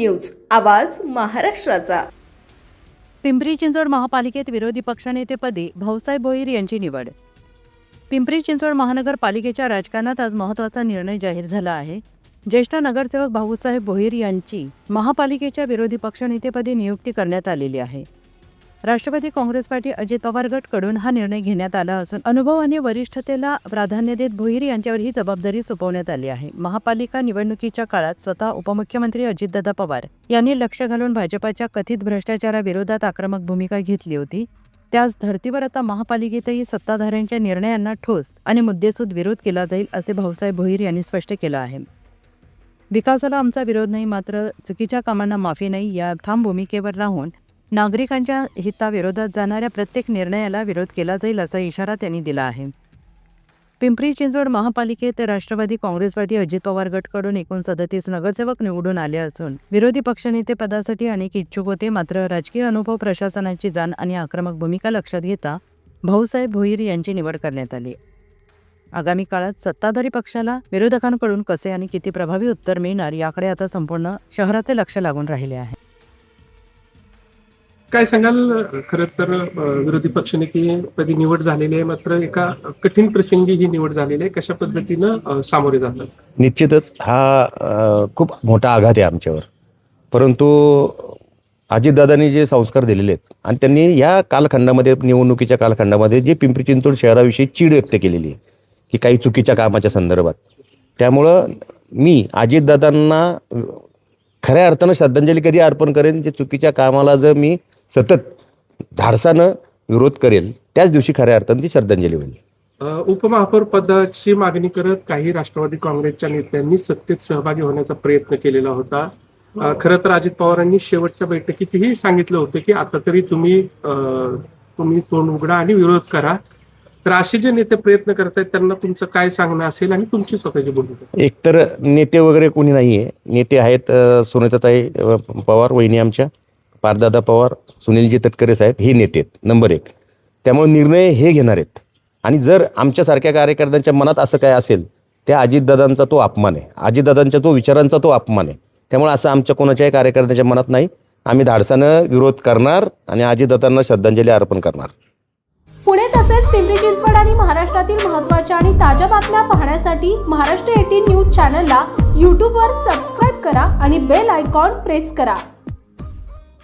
News, आवाज महाराष्ट्राचा। पिंपरी चिंचवड महापालिकेत विरोधी पक्षनेतेपदी भाऊसाहेब भोईर यांची निवड। पिंपरी चिंचवड महानगरपालिकेच्या राजकारणात आज महत्त्वाचा निर्णय जाहीर झाला आहे। ज्येष्ठ नगरसेवक भाऊसाहेब भोईर यांची महापालिकेच्या विरोधी पक्षनेतेपदी नियुक्ती करण्यात आलेली आहे। राष्ट्रवादी काँग्रेस पार्टी अजित पवार गटकडून हा निर्णय घेण्यात आला असून अनुभव आणि वरिष्ठतेला प्राधान्य देत भोईर यांच्यावर ही जबाबदारी सोपवण्यात आली आहे। महापालिका निवडणुकीच्या काळात स्वतः उपमुख्यमंत्री अजितदादा पवार यांनी लक्ष घालून भाजपाच्या कथित भ्रष्टाचाराविरोधात आक्रमक भूमिका घेतली होती। त्याच धर्तीवर आता महापालिकेतही सत्ताधाऱ्यांच्या निर्णयांना ठोस आणि मुद्देसूद विरोध केला जाईल असे भाऊसाहेब भोईर यांनी स्पष्ट केलं आहे। विकासाला आमचा विरोध नाही, मात्र चुकीच्या कामांना माफी नाही या ठाम भूमिकेवर राहून नागरिकांच्या हिताविरोधात जाणाऱ्या प्रत्येक निर्णयाला विरोध केला जाईल असा इशारा त्यांनी दिला आहे। पिंपरी चिंचवड महापालिकेत राष्ट्रवादी काँग्रेस पार्टी अजित पवार गटकडून एकूण 37 नगरसेवक निवडून आले असून विरोधी पक्षनेते पदासाठी अनेक इच्छुक होते, मात्र राजकीय अनुभव, प्रशासनाची जाण आणि आक्रमक भूमिका लक्षात घेता भाऊसाहेब भोईर यांची निवड करण्यात आली। आगामी काळात सत्ताधारी पक्षाला विरोधकांकडून कसे आणि किती प्रभावी उत्तर मिळणार याकडे आता संपूर्ण शहराचे लक्ष लागून राहिले आहे। काय सांगाल? खरं तर विरोधी पक्षनेतेपदी निवड झालेली आहे, मात्र एका कठीण प्रसंगी ही निवड झालेली आहे। कशा पद्धतीनं सामोरे जातात? निश्चितच हा खूप मोठा आघात आहे आमच्यावर, परंतु अजितदादांनी जे संस्कार दिलेले आहेत आणि त्यांनी या कालखंडामध्ये, निवडणुकीच्या कालखंडामध्ये जे पिंपरी चिंचवड शहराविषयी चीड व्यक्त केलेली आहे की काही चुकीच्या कामाच्या संदर्भात, त्यामुळं मी अजितदादांना खऱ्या अर्थानं श्रद्धांजली कधी अर्पण करेन, जे चुकीच्या कामाला जर मी सतत धाडसानं विरोध करेल त्याच दिवशी खऱ्या अर्थानं ती श्रद्धांजली होईल। उपमहापौर पदाची मागणी करत काही राष्ट्रवादी काँग्रेसच्या नेत्यांनी सत्तेत सहभागी होण्याचा प्रयत्न केलेला होता। खरं तर अजित पवारांनी शेवटच्या बैठकीतही सांगितलं होतं की आता तरी तुम्ही तोंड उघडा आणि विरोध करा। तर असे जे नेते प्रयत्न करतायत त्यांना तुमचं काय सांगणं असेल आणि तुमची स्वतःची भूमिका? एकतर नेते वगैरे कोणी नाही आहे, नेते आहेत सुनेताताई पवार वहिनी आमच्या, पारदादा पवार, सुनीलजी तटकरे साहेब, हे नेते आहेत नंबर 1। त्यामुळे निर्णय हे घेणार आहेत आणि जर आमच्यासारख्या कार्यकर्त्यांच्या मनात असं काय असेल त्या अजितदादांचा तो अपमान आहे, अजितदादांच्या तो विचारांचा तो अपमान आहे। त्यामुळे असं आमच्या कोणाच्याही कार्यकर्त्यांच्या मनात नाही। आम्ही धाडसानं विरोध करणार आणि अजितदादांना श्रद्धांजली अर्पण करणार। पुणे तसेच पिंपरी चिंचवड आणि महाराष्ट्रातील महत्त्वाच्या आणि ताज्या बातम्या पाहण्यासाठी महाराष्ट्र 18 न्यूज चॅनलला यूट्यूबवर सबस्क्राईब करा आणि बेल आयकॉन प्रेस करा।